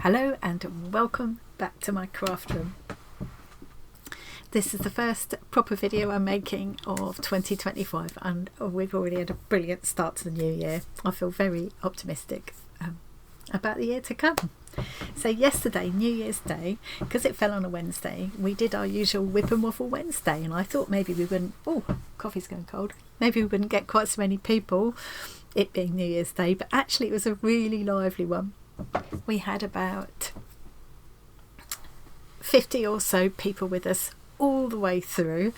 Hello and welcome back to my craft room. This is the first proper video I'm making of 2025 and we've already had a brilliant start to the new year. I feel very optimistic about the year to come. So yesterday, New Year's Day, because it fell on a Wednesday, we did our usual Whip and Waffle Wednesday, and I thought maybe we wouldn't, coffee's going cold, maybe we wouldn't get quite so many people, it being New Year's Day, but actually it was a really lively one. We had about 50 or so people with us all the way through,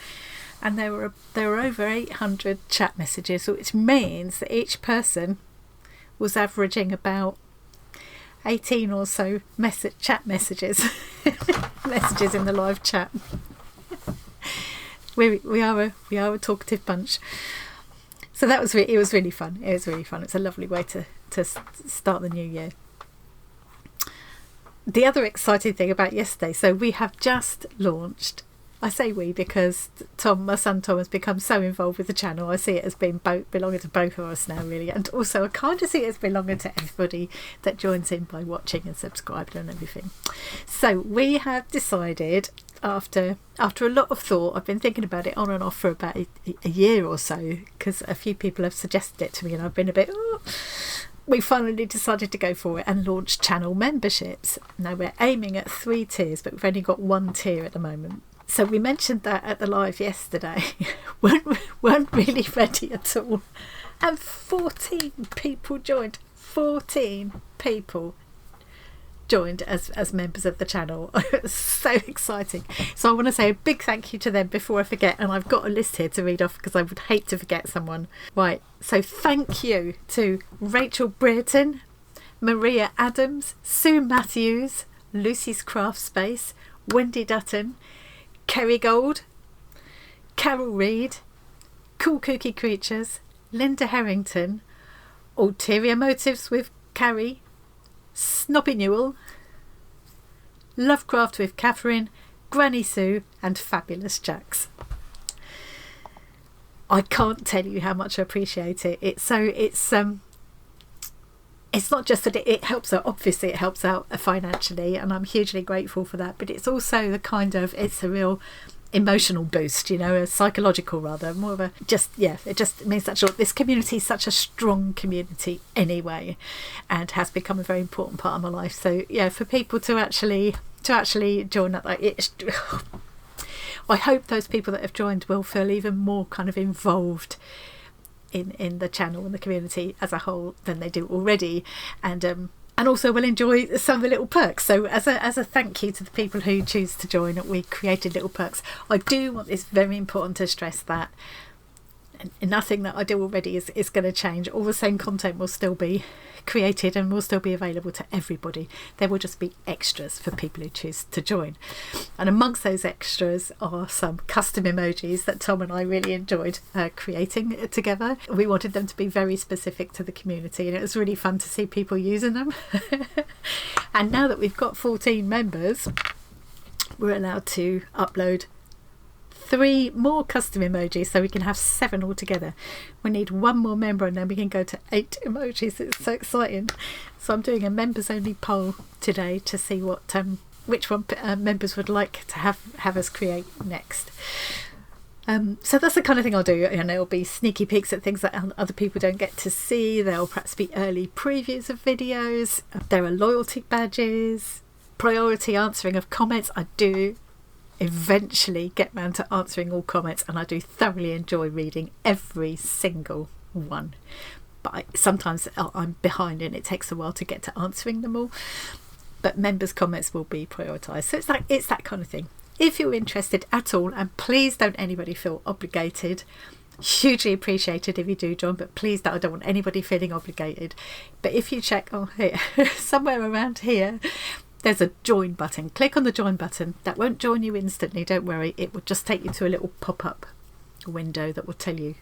and there were over 800 chat messages, which means that each person was averaging about 18 or so chat messages messages in the live chat. we are a talkative bunch, so it was really fun. It's a lovely way to start the new year. The other exciting thing about yesterday, so we have just launched, I say we because my son Tom has become so involved with the channel. I see it as being belonging to both of us now, really, and also I kind of see it as belonging to everybody that joins in by watching and subscribing and everything. So we have decided, after a lot of thought, I've been thinking about it on and off for about a year or so, because a few people have suggested it to me and I've been a bit we finally decided to go for it and launch channel memberships. Now we're aiming at 3 tiers, but we've only got 1 tier at the moment. So we mentioned that at the live yesterday. weren't really ready at all, and 14 people joined. 14 people joined as members of the channel. It's so exciting. So I want to say a big thank you to them before I forget, and I've got a list here to read off because I would hate to forget someone. Right, so thank you to Rachel Brereton, Maria Adams, Sue Matthews, Lucy's Craft Space, Wendy Dutton, Kerry Gold, Carol Reed, Cool Cookie Creatures, Linda Harrington, Ulterior Motives with Carrie, Snobby Newell, Lovecraft with Catherine, Granny Sue and Fabulous Jax. I can't tell you how much I appreciate it. It's not just that it helps out, obviously it helps out financially, and I'm hugely grateful for that, but it's also it's a real emotional boost, a psychological rather, more of a it just means that this community is such a strong community anyway, and has become a very important part of my life. So for people to actually join up, I hope those people that have joined will feel even more kind of involved in the channel and the community as a whole than they do already, and also will enjoy some of the little perks. So as a thank you to the people who choose to join, we created little perks. I do want this very important to stress that nothing that I do already is going to change. All the same content will still be created and will still be available to everybody. There will just be extras for people who choose to join, and amongst those extras are some custom emojis that Tom and I really enjoyed creating together. We wanted them to be very specific to the community, and it was really fun to see people using them. And now that we've got 14 members, we're allowed to upload 3 more custom emojis, so we can have 7 altogether. We need 1 more member and then we can go to 8 emojis. It's so exciting. So I'm doing a members only poll today to see which one members would like to have us create next. So that's the kind of thing I'll do, and it'll be sneaky peeks at things that other people don't get to see. There'll perhaps be early previews of videos. There are loyalty badges, priority answering of comments. I do eventually get round to answering all comments, and I do thoroughly enjoy reading every single one, but sometimes I'm behind and it takes a while to get to answering them all, but members' comments will be prioritised. So it's that kind of thing. If you're interested at all, and please don't anybody feel obligated, hugely appreciated if you do join, but please I don't want anybody feeling obligated. But if you check here somewhere around here, there's a join button. Click on the join button. That won't join you instantly, don't worry. It will just take you to a little pop-up window that will tell you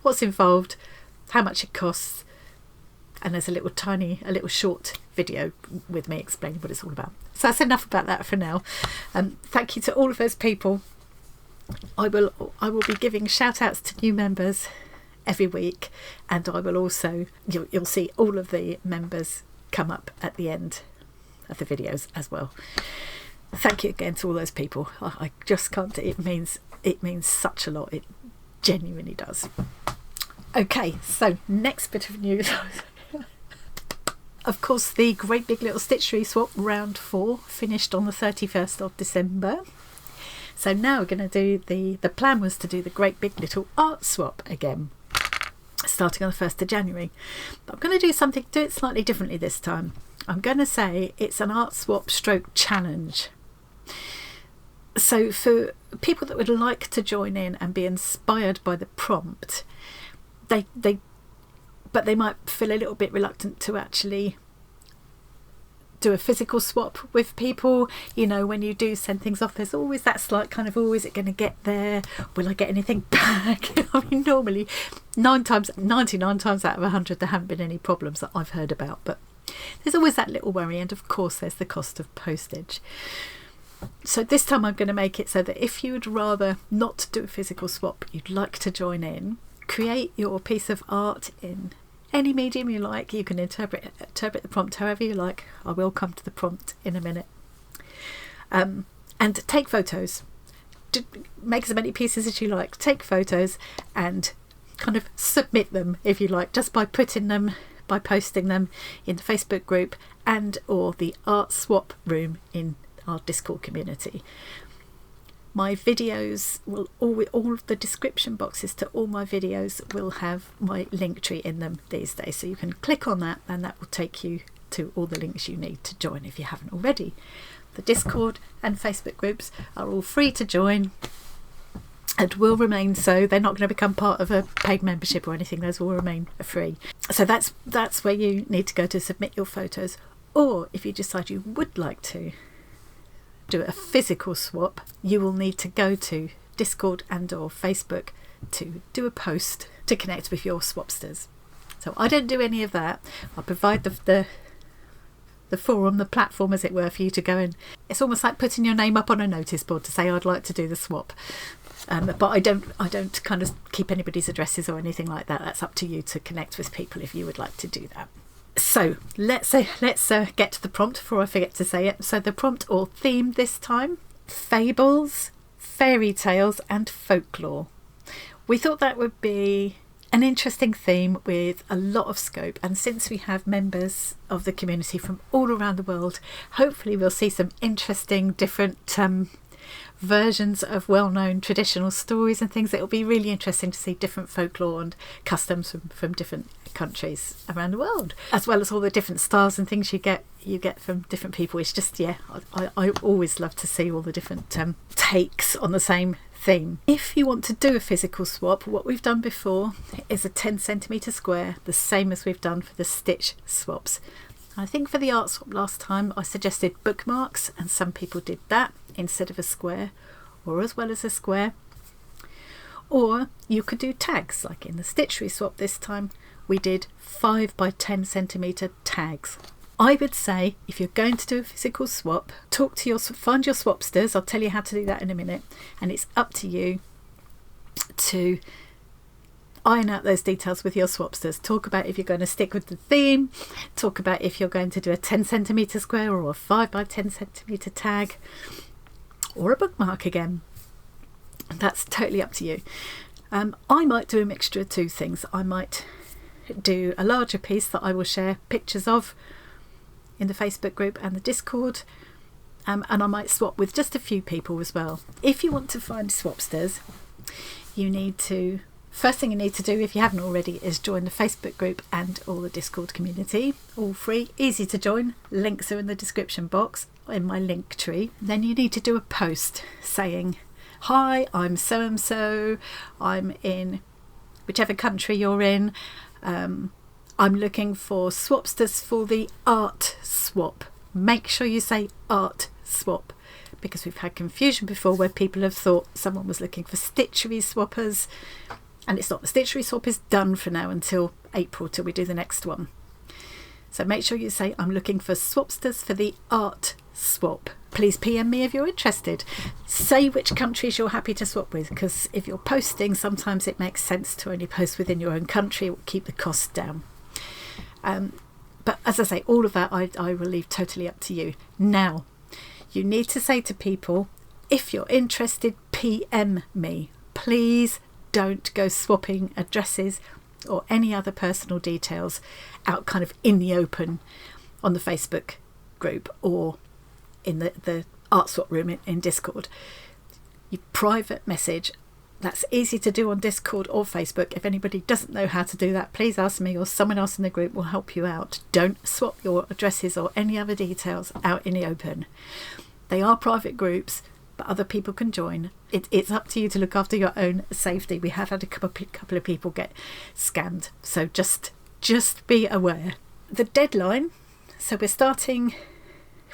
what's involved, how much it costs, and there's a little short video with me explaining what it's all about. So that's enough about that for now. Thank you to all of those people. I will be giving shout outs to new members every week, and I will also you'll see all of the members come up at the end of the videos as well. Thank you again to all those people. I just can't. It means such a lot. It genuinely does. Okay, so next bit of news. Of course, the Great Big Little Stitchery Swap round 4 finished on the 31st of December. So now we're going to do the plan was to do the Great Big Little Art Swap again, starting on the 1st of January. But I'm going to do it slightly differently this time. I'm going to say it's an art swap stroke challenge. So for people that would like to join in and be inspired by the prompt, but they might feel a little bit reluctant to actually do a physical swap with people. You know, when you do send things off, there's always that slight kind of, oh, is it going to get there? Will I get anything back? I mean, normally 99 times out of 100 there haven't been any problems that I've heard about, but there's always that little worry, and of course there's the cost of postage. So this time I'm going to make it so that if you would rather not do a physical swap, you'd like to join in, create your piece of art in any medium you like. You can interpret the prompt however you like. I will come to the prompt in a minute. And take photos. Make as many pieces as you like. Take photos and kind of submit them if you like, just by posting them in the Facebook group and or the art swap room in our Discord community. My videos will all of the description boxes to all my videos will have my link tree in them these days, so you can click on that and that will take you to all the links you need to join if you haven't already. The Discord and Facebook groups are all free to join and will remain so. They're not going to become part of a paid membership or anything. Those will remain free. So that's where you need to go to submit your photos. Or if you decide you would like to do a physical swap, you will need to go to Discord and or Facebook to do a post to connect with your swapsters. So I don't do any of that. I provide the forum, the platform as it were, for you to go in. It's almost like putting your name up on a notice board to say I'd like to do the swap. But I don't kind of keep anybody's addresses or anything like that. That's up to you to connect with people if you would like to do that. So let's get to the prompt before I forget to say it. So the prompt or theme this time: fables, fairy tales and folklore. We thought that would be an interesting theme with a lot of scope, and since we have members of the community from all around the world, hopefully we'll see some interesting different versions of well-known traditional stories and things. It'll be really interesting to see different folklore and customs from different countries around the world, as well as all the different styles and things you get from different people. It's just, yeah, I always love to see all the different takes on the same theme. If you want to do a physical swap, what we've done before is a 10cm square, the same as we've done for the stitch swaps. I think for the art swap last time I suggested bookmarks, and some people did that instead of a square, or as well as a square. Or you could do tags, like in the stitchery swap this time we did 5 by 10cm tags. I would say if you're going to do a physical swap, find your swapsters. I'll tell you how to do that in a minute, and it's up to you to iron out those details with your swapsters. Talk about if you're going to stick with the theme, talk about if you're going to do a 10cm square or a 5 by 10cm tag or a bookmark again. That's totally up to you. I might do a mixture of two things. I might do a larger piece that I will share pictures of in the Facebook group and the Discord, and I might swap with just a few people as well. If you want to find swapsters, first thing you need to do, if you haven't already, is join the Facebook group and all the Discord community. All free, easy to join. Links are in the description box in my link tree. Then you need to do a post saying, hi, I'm so and so, I'm in whichever country you're in, I'm looking for swapsters for the art swap. Make sure you say art swap, because we've had confusion before where people have thought someone was looking for stitchery swappers, and it's not. The stitchery swap is done for now until April, till we do the next one. So make sure you say I'm looking for swapsters for the art swap. Please PM me if you're interested. Say which countries you're happy to swap with, because if you're posting, sometimes it makes sense to only post within your own country. It will keep the cost down. But as I say, all of that I will leave totally up to you. Now, you need to say to people, if you're interested, PM me. Please don't go swapping addresses or any other personal details out kind of in the open on the Facebook group or in the art swap room in Discord. You private message. That's easy to do on Discord or Facebook. If anybody doesn't know how to do that, please ask me or someone else in the group will help you out. Don't swap your addresses or any other details out in the open. They are private groups, but other people can join. It's up to you to look after your own safety. We have had a couple of people get scammed, so just be aware. The deadline, so we're starting,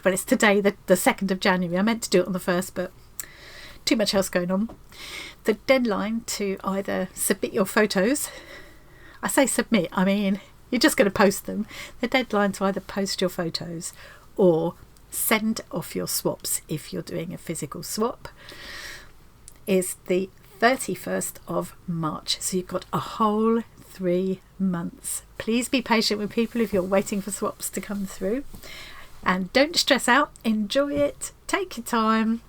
well, it's today, the 2nd of January. I meant to do it on the 1st, but too much else going on. The deadline to either submit your photos, I say submit, I mean you're just going to post them. The deadline to either post your photos or send off your swaps if you're doing a physical swap is the 31st of March. So you've got a whole 3 months. Please be patient with people if you're waiting for swaps to come through, and don't stress out. Enjoy it, take your time.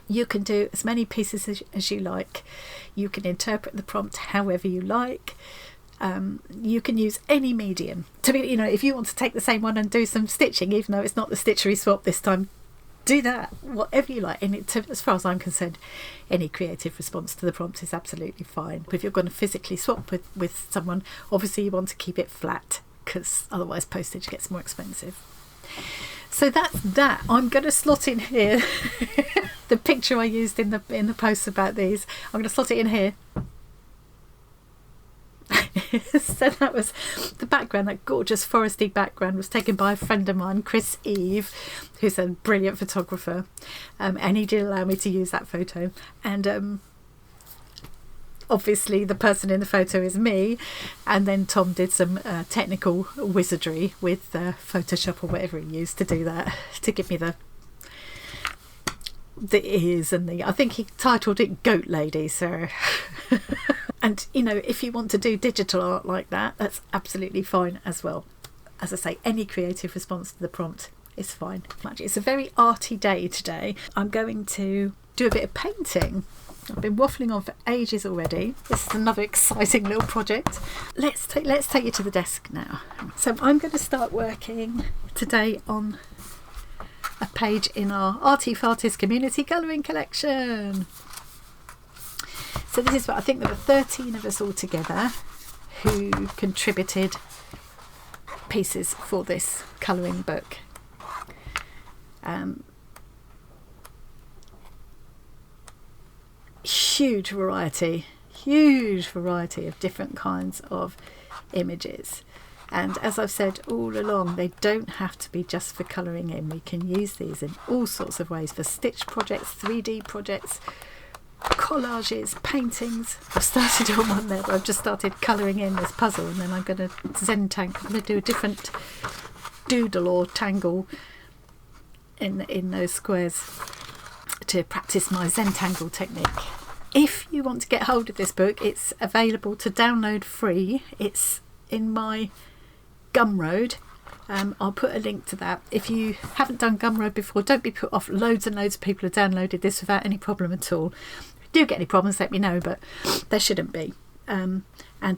You can do as many pieces as you like. You can interpret the prompt however you like. You can use any medium. To be, if you want to take the same one and do some stitching, even though it's not the stitchery swap this time, do that. Whatever you like. And as far as I'm concerned, any creative response to the prompt is absolutely fine. But if you're going to physically swap with someone, obviously you want to keep it flat, because otherwise postage gets more expensive. So that's that. I'm going to slot in here the picture I used in the post about these. I'm going to slot it in here. So that was the background, that gorgeous foresty background was taken by a friend of mine, Chris Eve, who's a brilliant photographer, and he did allow me to use that photo. And obviously the person in the photo is me, and then Tom did some technical wizardry with Photoshop or whatever he used to do that, to give me the ears and I think he titled it Goat Lady. So and if you want to do digital art like that, that's absolutely fine as well. As I say, any creative response to the prompt is fine. It's a very arty day today. I'm going to do a bit of painting. I've been waffling on for ages already. This is another exciting little project. Let's take you to the desk now. So I'm going to start working today on a page in our Arty Fartist community colouring collection. So this is what I think there were 13 of us all together who contributed pieces for this colouring book. Huge variety of different kinds of images. And as I've said all along, they don't have to be just for colouring in. We can use these in all sorts of ways, for stitch projects, 3D projects, collages, paintings. I've started on one there, but I've just started colouring in this puzzle, and then I'm going to I'm going to do a different doodle or tangle in those squares to practice my Zentangle technique. If you want to get hold of this book, it's available to download free. It's in my Gumroad. I'll put a link to that. If you haven't done Gumroad before, don't be put off. Loads and loads of people have downloaded this without any problem at all. If you do get any problems, let me know, but there shouldn't be. And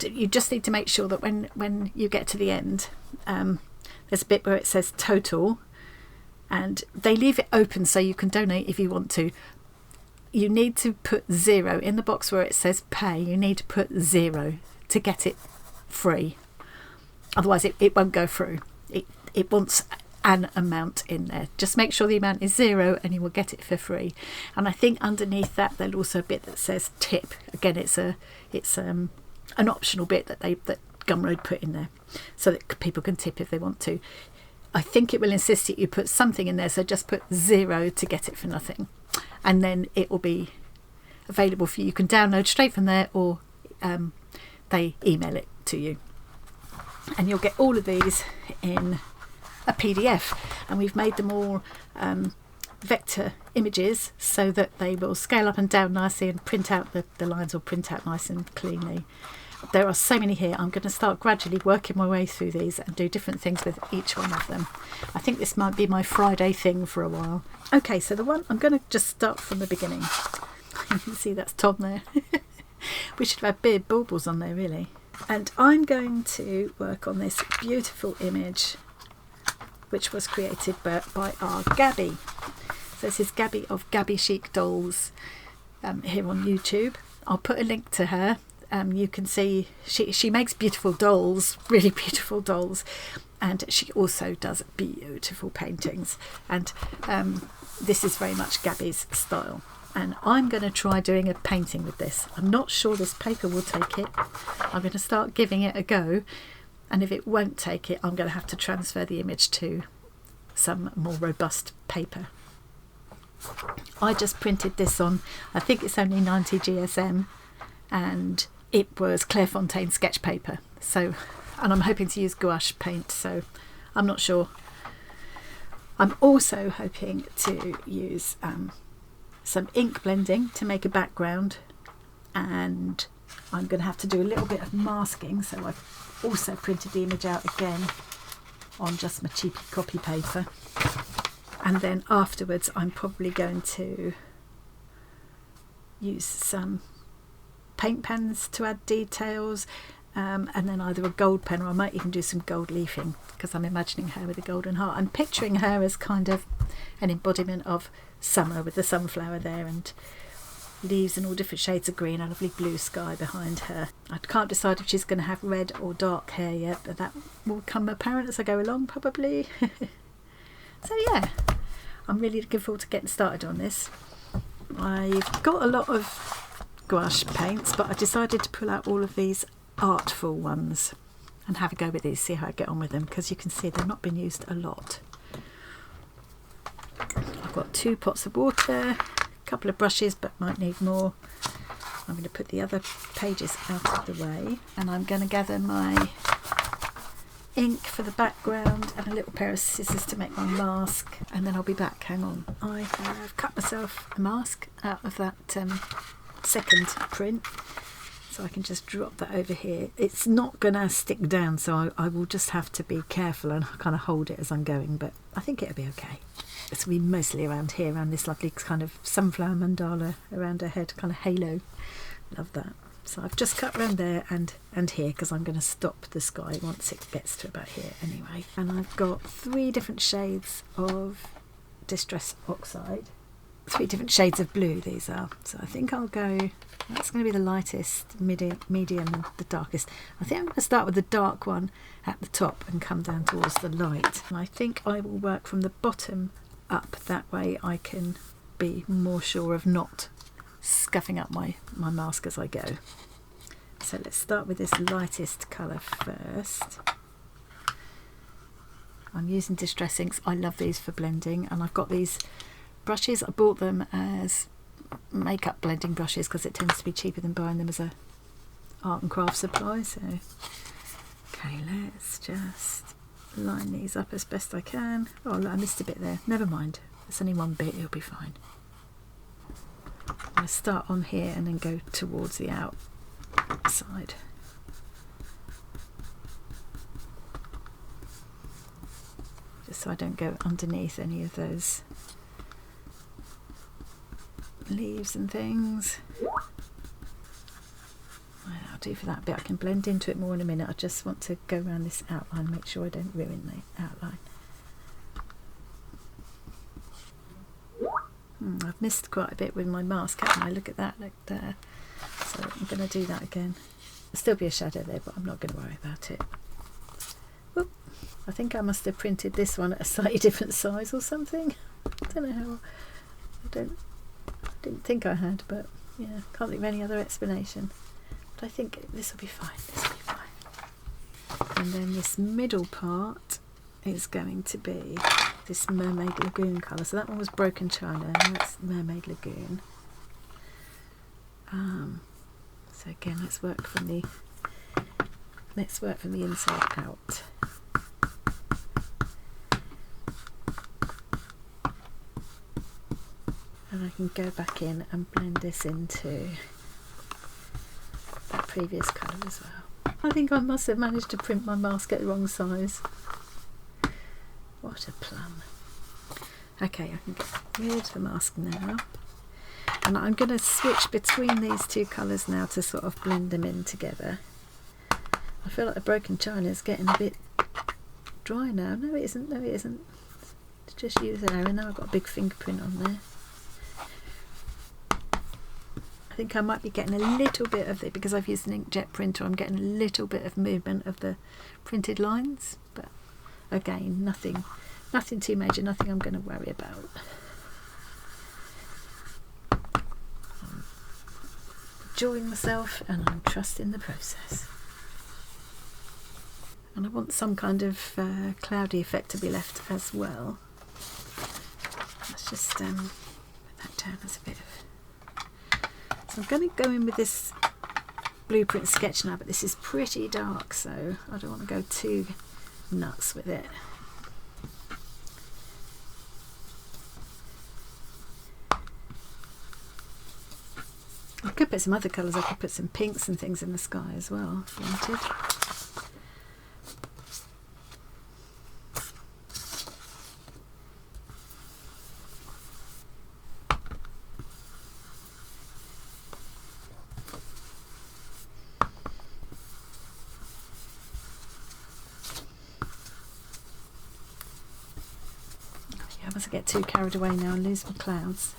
you just need to make sure that when you get to the end, there's a bit where it says total, and they leave it open so you can donate if you want to. You need to put 0 in the box where it says pay. You need to put 0 to get it free. Otherwise it won't go through. It wants an amount in there. Just make sure the amount is 0 and you will get it for free. And I think underneath that there's also a bit that says tip. Again, it's an optional bit that Gumroad put in there so that people can tip if they want to. I think it will insist that you put something in there, so just put 0 to get it for nothing, and then it will be available for you. You can download straight from there, or they email it to you, and you'll get all of these in a PDF. And we've made them all vector images so that they will scale up and down nicely and print out the lines will print out nice and cleanly. there are so many here. I'm going to start gradually working my way through these and do different things with each one of them. I think this might be my Friday thing for a while. Okay, so the one, I'm going to just start from the beginning. You can see that's Tom there. We should have had beard baubles on there, really. And I'm going to work on this beautiful image which was created by our Gaby. So this is Gaby of Gaby Chic Dolls here on YouTube. I'll put a link to her. You can see she makes beautiful dolls, really beautiful dolls, and she also does beautiful paintings, and this is very much Gaby's style. And I'm going to try doing a painting with this. I'm not sure this paper will take it. I'm going to start giving it a go, and if it won't take it, I'm going to have to transfer the image to some more robust paper. I just printed this on, I think it's only 90 GSM, and it was Clairefontaine sketch paper. So, and I'm hoping to use gouache paint, so I'm not sure. I'm also hoping to use some ink blending to make a background, and I'm going to have to do a little bit of masking, so I've also printed the image out again on just my cheapy copy paper. And then afterwards I'm probably going to use some paint pens to add details, and then either a gold pen, or I might even do some gold leafing, because I'm imagining her with a golden heart. I'm picturing her as kind of an embodiment of summer, with the sunflower there and leaves in all different shades of green, a lovely blue sky behind her. I can't decide if she's going to have red or dark hair yet, but that will become apparent as I go along, probably. So yeah, I'm really looking forward to getting started on this. I've got a lot of gouache paints, but I decided to pull out all of these artful ones and have a go with these, see how I get on with them, because you can see they've not been used a lot. I've got 2 pots of water, a couple of brushes, but might need more. I'm going to put the other pages out of the way, and I'm going to gather my ink for the background and a little pair of scissors to make my mask, and then I'll be back. Hang on, I have cut myself a mask out of that second print, so I can just drop that over here. It's not gonna stick down, so I will just have to be careful and kind of hold it as I'm going, but I think it'll be okay. It's going to be mostly around here, around this lovely kind of sunflower mandala around her head, kind of halo. Love that. So I've just cut around there and here, because I'm going to stop the sky once it gets to about here anyway. And I've got 3 different shades of Distress Oxide. 3 different shades of blue these are. So I think I'll go, that's going to be the lightest, medium and the darkest. I think I'm going to start with the dark one at the top and come down towards the light. And I think I will work from the bottom up, that way I can be more sure of not scuffing up my mask as I go. So let's start with this lightest colour first. I'm using Distress inks. I love these for blending, and I've got these brushes. I bought them as makeup blending brushes because it tends to be cheaper than buying them as a art and craft supply. So okay, let's just line these up as best I can. Oh, I missed a bit there. Never mind, it's only one bit, it'll be fine. I'm going to start on here and then go towards the outside. Just so I don't go underneath any of those leaves and things. I'll do for that bit. I can blend into it more in a minute. I just want to go around this outline, make sure I don't ruin the outline. I've missed quite a bit with my mask, haven't I? Look at that, look there. So I'm going to do that again. There'll still be a shadow there, but I'm not going to worry about it. Whoop. I think I must have printed this one at a slightly different size or something. I don't know how. I didn't think I had, but yeah, can't think of any other explanation. But I think this will be fine. This will be fine. And then this middle part is going to be this Mermaid Lagoon colour. So that one was Broken China, and that's Mermaid Lagoon. So again, let's work from the inside out. And I can go back in and blend this into that previous colour as well. I think I must have managed to print my mask at the wrong size. What a plum. Okay, I can get rid of the mask now. And I'm going to switch between these two colours now to sort of blend them in together. I feel like the broken china is getting a bit dry now. No, it isn't. No, it isn't. Just use an arrow. Now I've got a big fingerprint on there. I think I might be getting a little bit of it because I've used an inkjet printer. I'm getting a little bit of movement of the printed lines, but again, nothing too major. Nothing I'm going to worry about. I'm enjoying myself, and I'm trusting the process. And I want some kind of cloudy effect to be left as well. Let's just put that down as a bit of... So I'm going to go in with this blueprint sketch now, but this is pretty dark, so I don't want to go too nuts with it. I could put some other colours. I could put some pinks and things in the sky as well if you wanted. I mustn't get too carried away now and lose my clouds.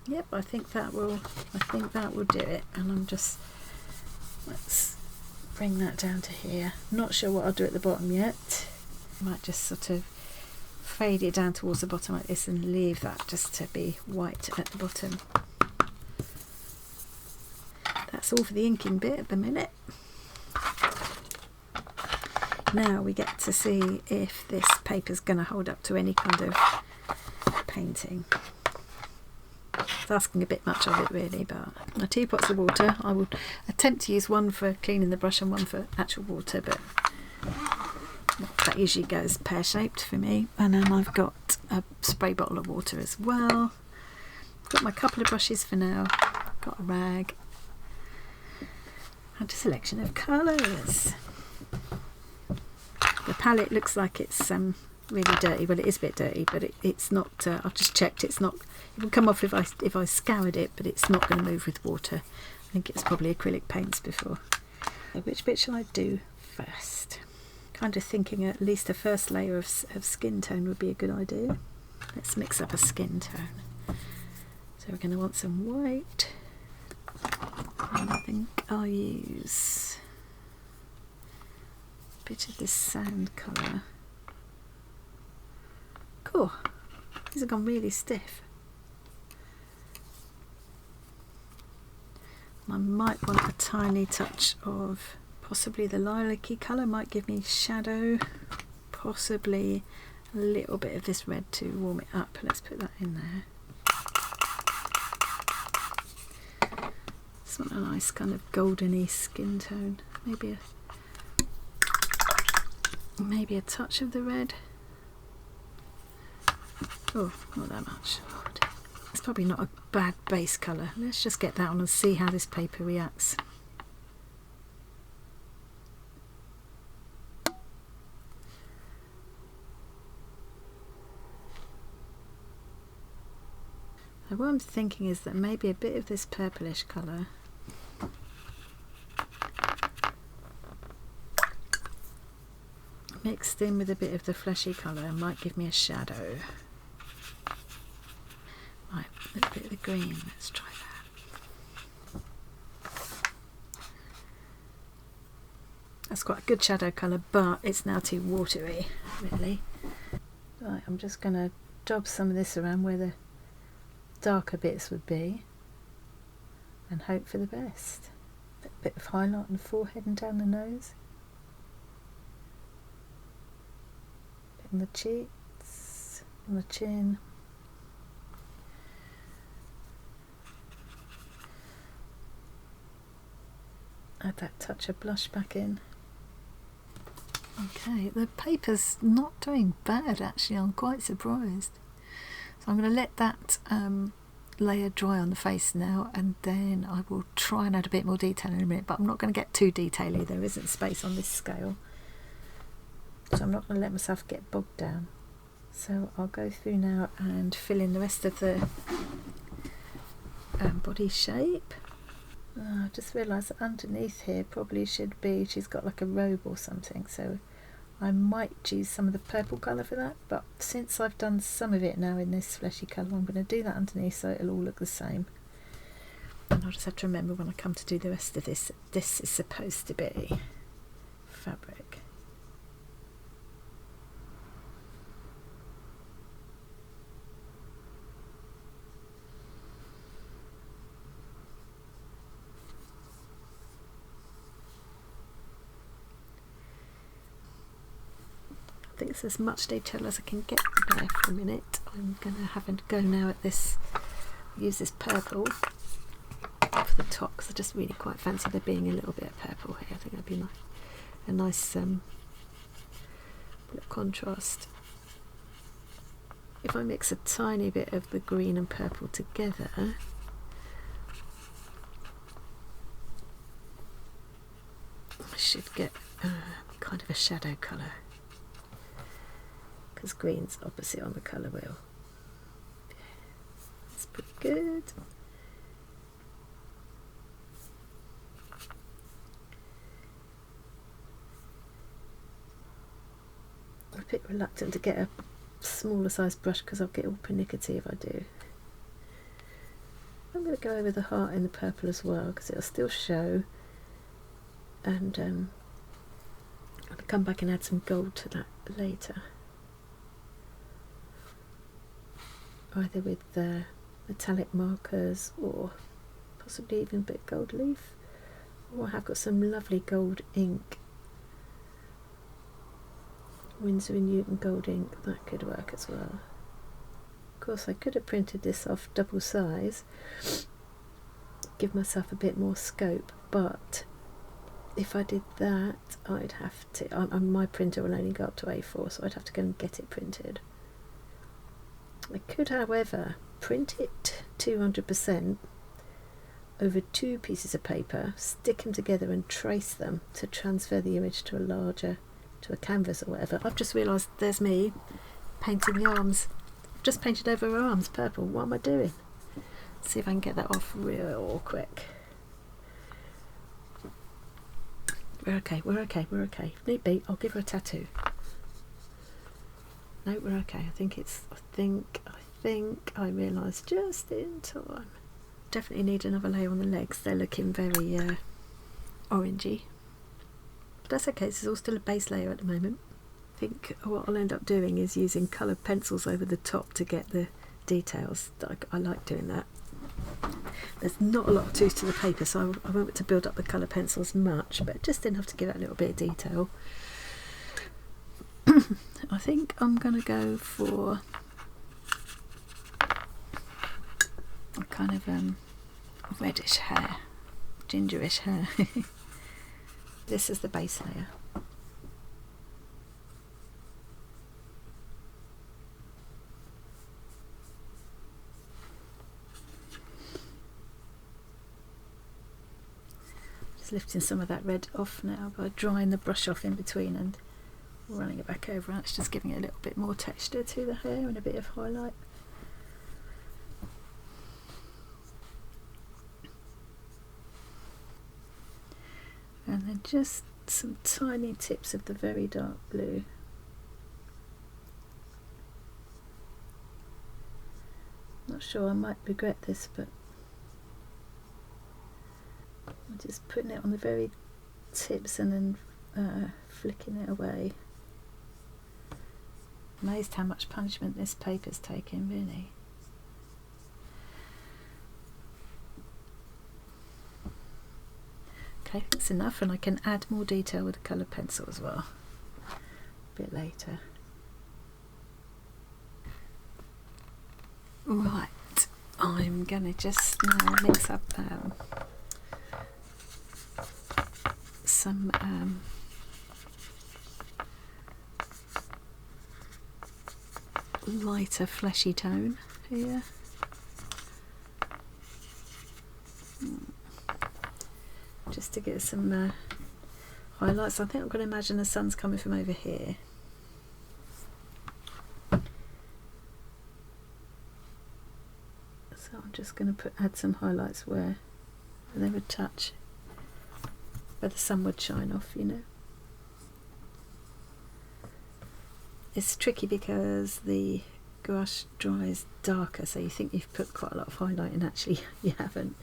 Yep, I think that will do it. And let's bring that down to here. Not sure what I'll do at the bottom yet. I might just sort of fade it down towards the bottom like this and leave that just to be white at the bottom. That's all for the inking bit at the minute. Now we get to see if this paper's going to hold up to any kind of painting. It's asking a bit much of it really, but my 2 pots of water. I would attempt to use one for cleaning the brush and one for actual water, but that usually goes pear-shaped for me. And then I've got a spray bottle of water as well. Got my couple of brushes for now. Got a rag and a selection of colours. The palette looks like it's really dirty. Well, it is a bit dirty, but it's not. I've just checked. It's not. It would come off if I scoured it, but it's not going to move with water. I think it's probably acrylic paints before. So which bit shall I do first? Kind of thinking at least a first layer of skin tone would be a good idea. Let's mix up a skin tone. So we're going to want some white. And I think I'll use a bit of this sand colour. Cool. These have gone really stiff. I might want a tiny touch of possibly the lilac-y colour, might give me shadow, possibly a little bit of this red to warm it up. Let's put that in there. Just want a nice kind of goldeny skin tone, maybe a touch of the red. Oh, not that much. It's probably not a bad base colour. Let's just get that on and see how this paper reacts. So what I'm thinking is that maybe a bit of this purplish colour mixed in with a bit of the fleshy colour might give me a shadow. Right, a little bit of the green, let's try that. That's quite a good shadow colour, but it's now too watery, really. Right, I'm just going to dab some of this around where the darker bits would be and hope for the best. A bit of highlight on the forehead and down the nose. A bit on the cheeks, on the chin. Add that touch of blush back in. Okay, the paper's not doing bad actually, I'm quite surprised. So I'm going to let that layer dry on the face now, and then I will try and add a bit more detail in a minute, but I'm not going to get too detaily. There isn't space on this scale, so I'm not going to let myself get bogged down. So I'll go through now and fill in the rest of the body shape. I just realised that underneath here probably should be, she's got like a robe or something, so I might choose some of the purple colour for that, but since I've done some of it now in this fleshy colour, I'm going to do that underneath so it'll all look the same. And I'll just have to remember when I come to do the rest of this, this is supposed to be fabric. I think it's as much detail as I can get there for a minute. I'm going to have a go now at this, use this purple for the top, because I just really quite fancy there being a little bit of purple here. I think that'd be nice, a nice bit of contrast. If I mix a tiny bit of the green and purple together, I should get kind of a shadow colour, because green's opposite on the colour wheel. That's pretty good. I'm a bit reluctant to get a smaller size brush because I'll get all pernickety if I do. I'm going to go over the heart in the purple as well, because it'll still show, and I'll come back and add some gold to that later, either with the metallic markers or possibly even a bit of gold leaf, or I have got some lovely gold ink, Winsor & Newton gold ink, that could work as well. Of course I could have printed this off double size, give myself a bit more scope, but if I did that I'd have to, my printer will only go up to A4, so I'd have to go and get it printed. I could however print it 200% over 2 pieces of paper, stick them together and trace them to transfer the image to a larger, to a canvas or whatever. I've just realised there's me painting the arms. I've just painted over her arms purple. What am I doing? See if I can get that off real quick. We're okay, we're okay, we're okay. If need be, I'll give her a tattoo. No, we're okay. I think I realised just in time. Definitely need another layer on the legs. They're looking very orangey. But that's okay, this is all still a base layer at the moment. I think what I'll end up doing is using coloured pencils over the top to get the details. I like doing that. There's not a lot of tooth to the paper, so I won't want to build up the colour pencils much, but just enough to give it a little bit of detail. I think I'm going to go for a kind of reddish hair, gingerish hair. This is the base layer. Just lifting some of that red off now by drying the brush off in between and running it back over, and it's just giving it a little bit more texture to the hair and a bit of highlight. And then just some tiny tips of the very dark blue. Not sure, I might regret this, but I'm just putting it on the very tips and then flicking it away. Amazed how much punishment this paper's taken, really. Okay, that's enough, and I can add more detail with a coloured pencil as well a bit later. Right, I'm going to just now mix up some lighter fleshy tone here. just to get some highlights. I think I'm going to imagine the sun's coming from over here. So I'm just going to add some highlights where they would touch, where the sun would shine off, you know. It's tricky because the gouache dries darker, so you think you've put quite a lot of highlight and actually you haven't.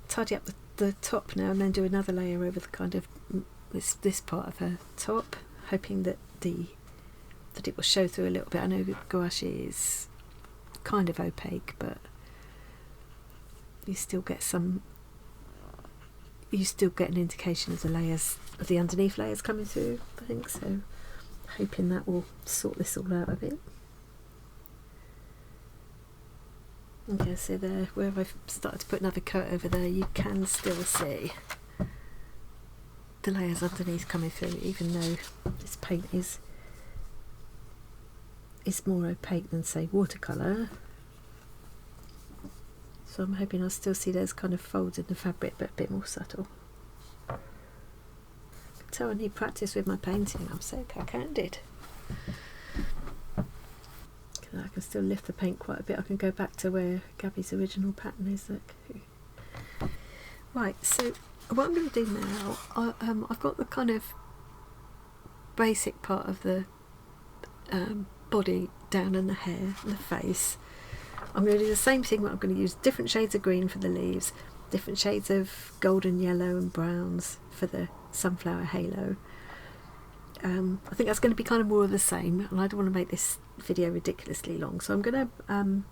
Tidy up the top now and then do another layer over the kind of this part of her top, hoping that it will show through a little bit. I know gouache is kind of opaque, but you still get an indication of the layers, of the underneath layers coming through, I think. So hoping that will sort this all out a bit. Okay, so there, where I've started to put another coat over there, you can still see the layers underneath coming through, even though this paint is more opaque than, say, watercolour. So I'm hoping I'll still see those kind of folds in the fabric, but a bit more subtle. I can tell I need practice with my painting. I'm so cack-handed. I can still lift the paint quite a bit. I can go back to where Gaby's original pattern is. Look. Right, so what I'm going to do now, I've got the kind of basic part of the body down and the hair and the face. I'm going to do the same thing, but I'm going to use different shades of green for the leaves, different shades of golden yellow and browns for the sunflower halo. I think that's going to be kind of more of the same, and I don't want to make this video ridiculously long, so I'm going to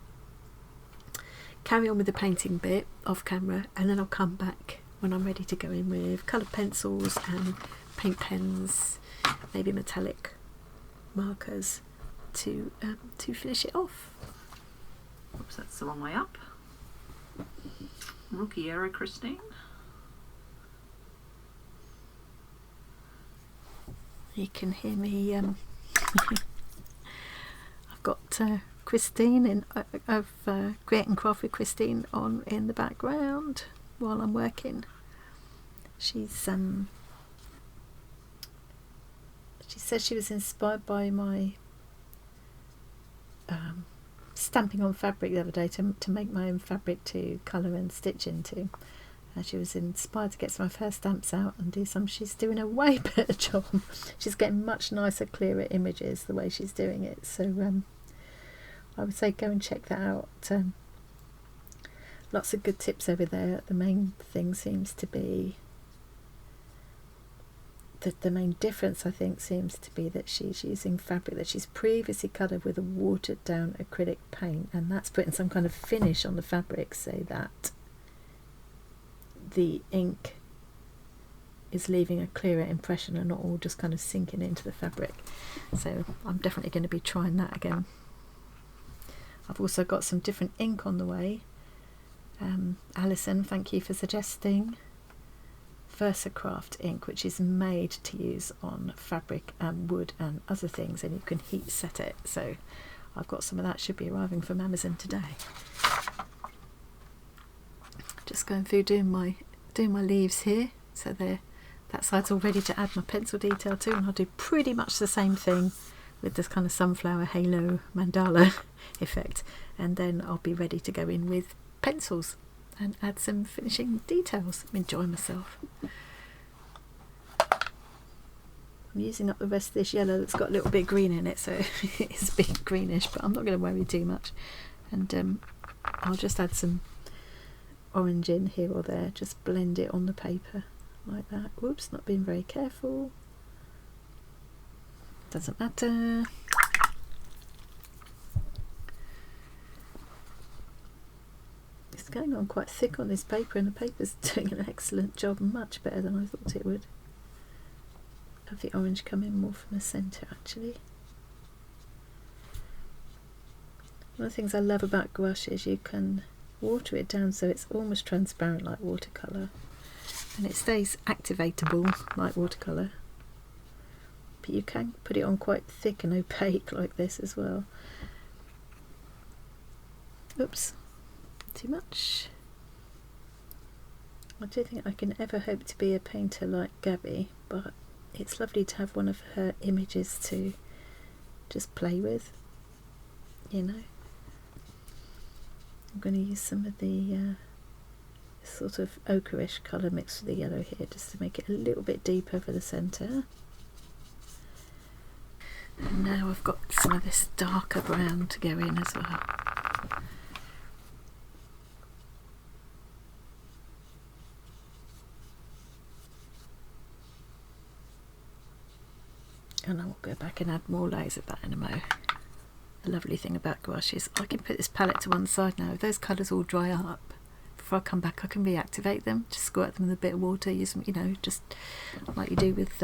carry on with the painting bit off camera, and then I'll come back when I'm ready to go in with coloured pencils and paint pens, maybe metallic markers to finish it off. Oops, that's the wrong way up. Rookie error, Christine. You can hear me. I've got Christine of Create and Craft with Christine on in the background while I'm working. She says she was inspired by my stamping on fabric the other day to make my own fabric to colour and stitch into. She was inspired to get some of her stamps out and do some. She's doing a way better job. She's getting much nicer, clearer images the way she's doing it. So I would say go and check that out. Lots of good tips over there. The main thing seems to be that the main difference, I think, seems to be that she's using fabric that she's previously coloured with a watered down acrylic paint, and that's putting some kind of finish on the fabric so that the ink is leaving a clearer impression and not all just kind of sinking into the fabric. So I'm definitely going to be trying that again. I've also got some different ink on the way. Alison, thank you for suggesting VersaCraft ink, which is made to use on fabric and wood and other things, and you can heat set it. So I've got some of that, should be arriving from Amazon today. Just going through doing my leaves here, so that side's all ready to add my pencil detail to, and I'll do pretty much the same thing with this kind of sunflower halo mandala effect, and then I'll be ready to go in with pencils and add some finishing details. I'm enjoying myself. I'm using up the rest of this yellow that's got a little bit of green in it, so it's a bit greenish, but I'm not going to worry too much. And I'll just add some orange in here or there, just blend it on the paper like that. Whoops, not being very careful. Doesn't matter. Just going on quite thick on this paper, and the paper's doing an excellent job, much better than I thought it would. Have the orange come in more from the centre actually. One of the things I love about gouache is you can water it down so it's almost transparent like watercolour, and it stays activatable like watercolour, but you can put it on quite thick and opaque like this as well. Oops, too much. I don't think I can ever hope to be a painter like Gaby, but it's lovely to have one of her images to just play with, you know. I'm going to use some of the sort of ochreish colour mixed with the yellow here, just to make it a little bit deeper for the centre. And now I've got some of this darker brown to go in as well. And I will go back and add more layers of that in a mo. The lovely thing about gouache is I can put this palette to one side now. If those colours all dry up, before I come back I can reactivate them, just squirt them with a bit of water, use them, you know, just like you do with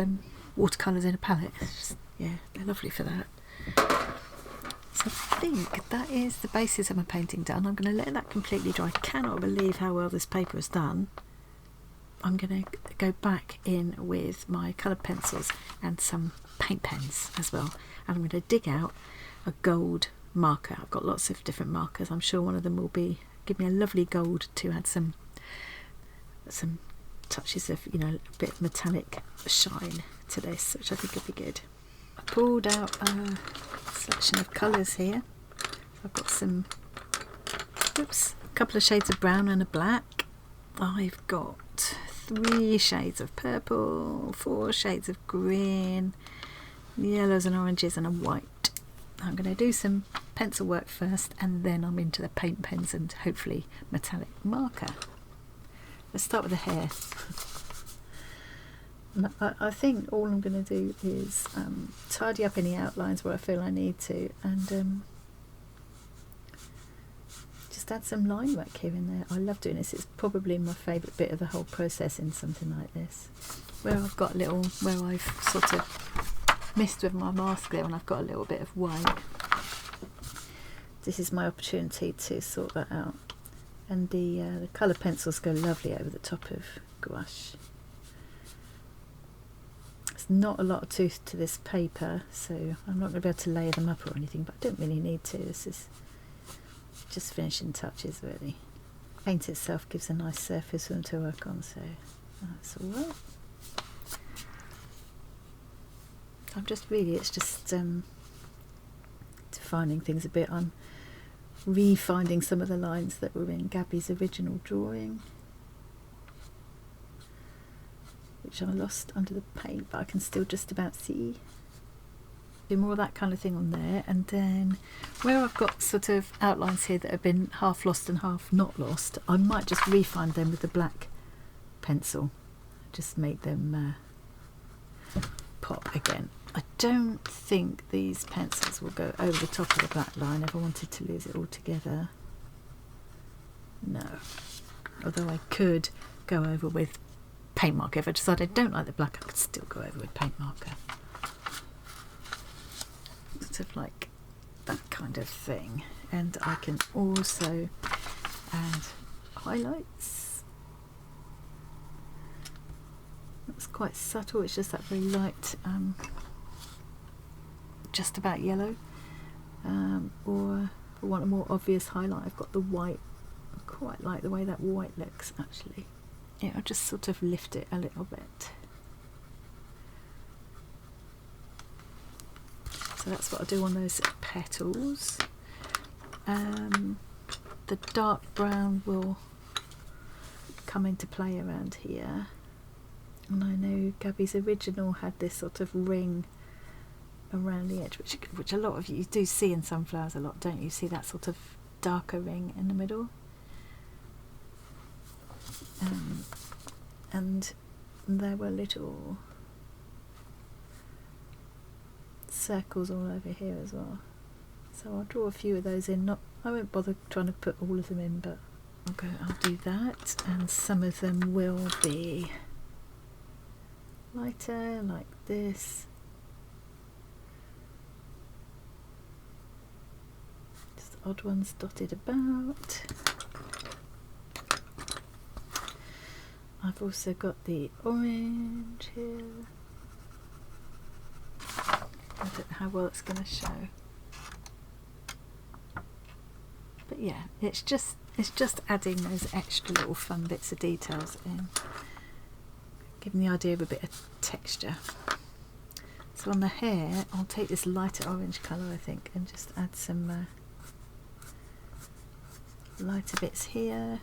watercolours in a palette. It's just, yeah, they're lovely for that. So I think that is the basis of my painting done. I'm going to let that completely dry. I cannot believe how well this paper has done. I'm going to go back in with my coloured pencils and some paint pens as well, and I'm going to dig out a gold marker. I've got lots of different markers. I'm sure one of them will give me a lovely gold to add some touches of, you know, a bit of metallic shine to this, which I think would be good. I pulled out a selection of colours here. I've got a couple of shades of brown and a black. I've got 3 shades of purple, 4 shades of green, yellows and oranges, and a white. I'm going to do some pencil work first, and then I'm into the paint pens and hopefully metallic marker. Let's start with the hair. I think all I'm going to do is tidy up any outlines where I feel I need to, and just add some line work here and there. I love doing this. It's probably my favourite bit of the whole process in something like this, where I've got where I've sort of missed with my mask there and I've got a little bit of white. This is my opportunity to sort that out, and the colour pencils go lovely over the top of gouache. There's not a lot of tooth to this paper, so I'm not going to be able to layer them up or anything, but I don't really need to. This is just finishing touches really. Paint itself gives a nice surface for them to work on, so that's all right. It's just defining things a bit. I'm refinding some of the lines that were in Gaby's original drawing, which I lost under the paint, but I can still just about see. Do more of that kind of thing on there, and then where I've got sort of outlines here that have been half lost and half not lost, I might just refine them with the black pencil, just make them pop again. I don't think these pencils will go over the top of the black line if I wanted to lose it all together. No. Although I could go over with paint marker. If I decide I don't like the black, I could still go over with paint marker. Sort of like that kind of thing. And I can also add highlights. That's quite subtle, it's just that very light, just about yellow. Or if I want a more obvious highlight, I've got the white. I quite like the way that white looks actually. Yeah, I'll just sort of lift it a little bit. So that's what I'll do on those petals. The dark brown will come into play around here. And I know Gaby's original had this sort of ring around the edge, which a lot of you do see in sunflowers a lot, don't you? See that sort of darker ring in the middle? And there were little circles all over here as well. So I'll draw a few of those in. I won't bother trying to put all of them in, but I'll do that, and some of them will be lighter, like this. Just odd ones dotted about. I've also got the orange here. I don't know how well it's going to show, but yeah, it's just adding those extra little fun bits of details in, giving the idea of a bit of texture. So on the hair, I'll take this lighter orange colour, I think, and just add some lighter bits here.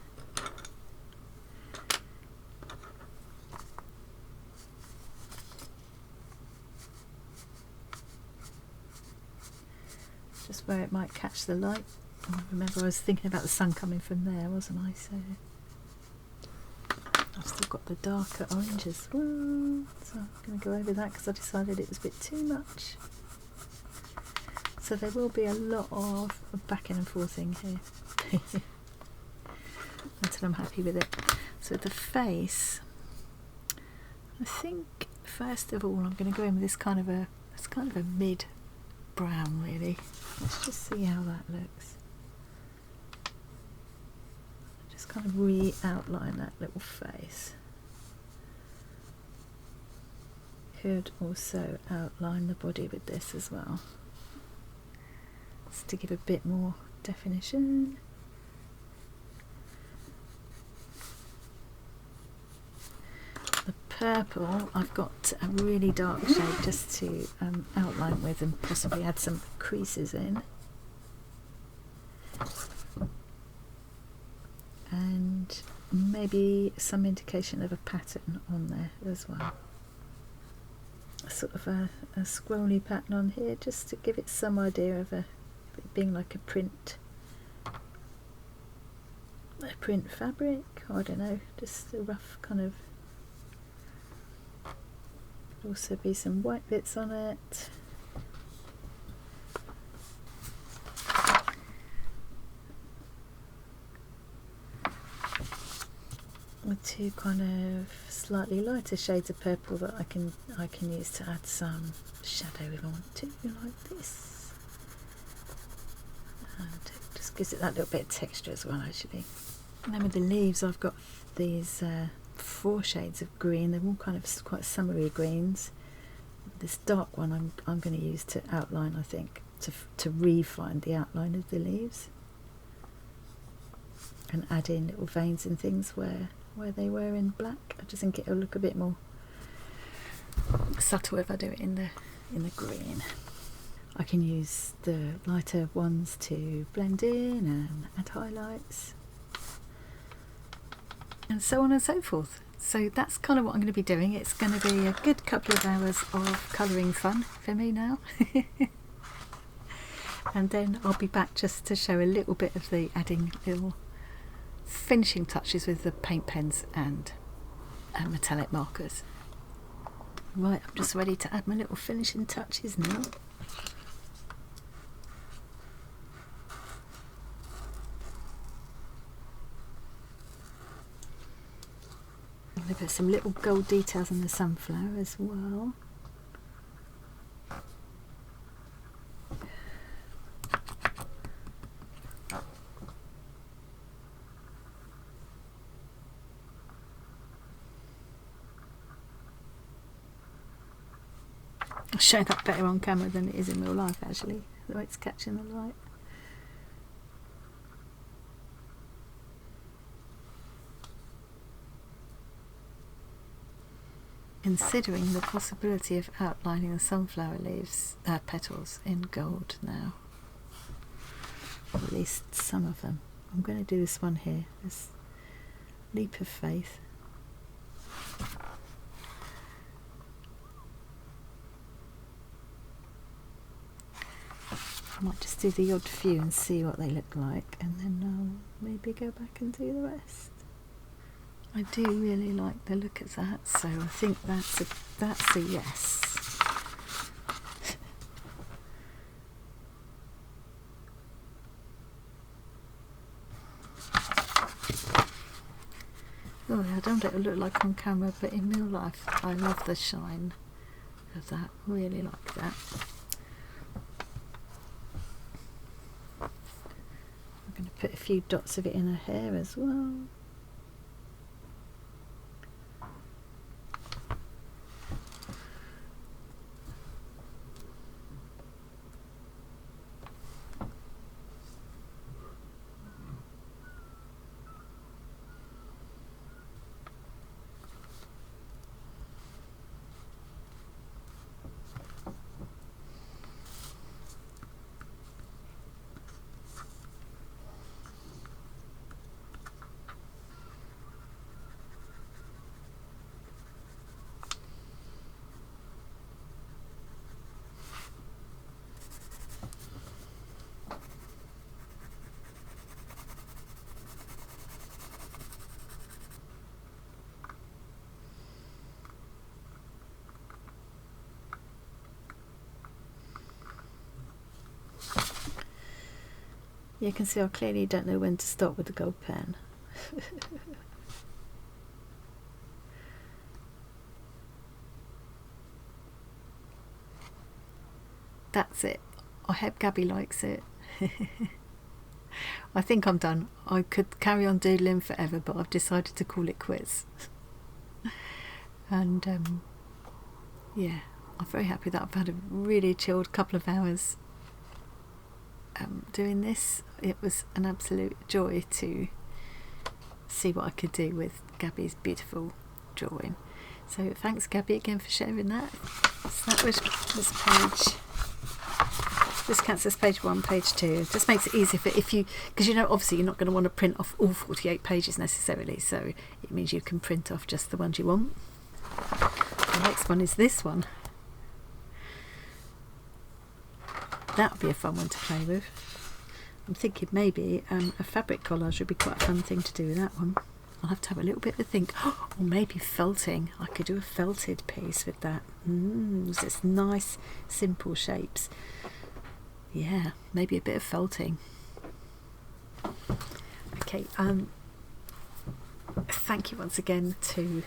Just where it might catch the light. I remember I was thinking about the sun coming from there, wasn't I? So I've still got the darker oranges. Ooh, so I'm going to go over that because I decided it was a bit too much. So there will be a lot of backing and forthing here until I'm happy with it. So the face, I think first of all I'm going to go in with this kind of a mid brown, really. Let's just see how that looks. Just kind of re-outline that little face. Could also outline the body with this as well, just to give a bit more definition. The purple, I've got a really dark shade just to outline with and possibly add some creases in. And maybe some indication of a pattern on there as well. Sort of a scrolly pattern on here, just to give it some idea of it being like a print fabric. I don't know, just a rough kind of. There'll also be some white bits on it. With two kind of slightly lighter shades of purple that I can use to add some shadow if I want to, like this. And it just gives it that little bit of texture as well, actually. And then with the leaves, I've got these 4 shades of green. They're all kind of quite summery greens. This dark one I'm going to use to outline, I think, to refine the outline of the leaves, and add in little veins and things where they were in black. I just think it'll look a bit more subtle if I do it in the green. I can use the lighter ones to blend in and add highlights, and so on and so forth. So that's kind of what I'm going to be doing. It's going to be a good couple of hours of colouring fun for me now. And then I'll be back just to show a little bit of the adding little finishing touches with the paint pens and metallic markers. Right, I'm just ready to add my little finishing touches now. I'm going to put some little gold details on the sunflower as well. I'll show that better on camera than it is in real life, actually, the way it's catching the light. Considering the possibility of outlining the sunflower leaves, petals in gold now, or at least some of them. I'm going to do this one here, this leap of faith. I might just do the odd few and see what they look like, and then I'll maybe go back and do the rest. I do really like the look of that, so I think that's a yes. Oh, I don't want it to look like on camera, but in real life, I love the shine of that. Really like that. I'm going to put a few dots of it in her hair as well. You can see I clearly don't know when to stop with the gold pen. That's it. I hope Gaby likes it. I think I'm done. I could carry on doodling forever, but I've decided to call it quits. And yeah, I'm very happy that I've had a really chilled couple of hours doing this. It was an absolute joy to see what I could do with Gaby's beautiful drawing. So thanks, Gaby, again for sharing that. So that was this page. This counts as page 1, page 2. It just makes it easy for if you, because you know obviously you're not going to want to print off all 48 pages necessarily, so it means you can print off just the ones you want. The next one is this one. That would be a fun one to play with. I'm thinking maybe a fabric collage would be quite a fun thing to do with that one. I'll have to have a little bit of a think. Or maybe felting. I could do a felted piece with that. It's nice, simple shapes. Yeah, maybe a bit of felting. Okay, thank you once again to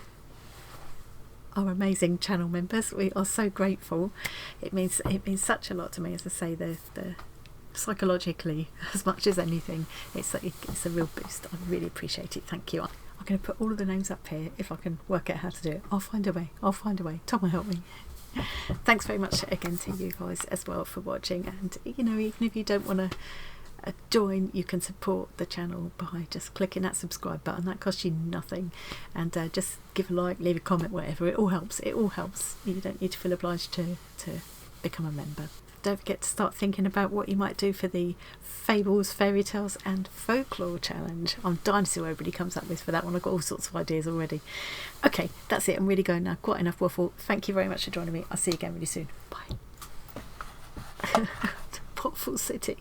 our amazing channel members. We are so grateful. It means such a lot to me. As I say, the psychologically as much as anything, it's a real boost. I really appreciate it. Thank you. I'm going to put all of the names up here if I can work out how to do it. I'll find a way. Tom will help me. Thanks very much again to you guys as well for watching, and you know, even if you don't want to join, you can support the channel by just clicking that subscribe button. That costs you nothing, and just give a like, leave a comment, whatever. It all helps. You don't need to feel obliged to become a member. Don't forget to start thinking about what you might do for the Fables, Fairy Tales and Folklore Challenge. I'm dying to see what everybody comes up with for that one. I've got all sorts of ideas already. Okay, that's it. I'm really going now. Quite enough waffle. Thank you very much for joining me. I'll see you again really soon. Bye. Waffle City.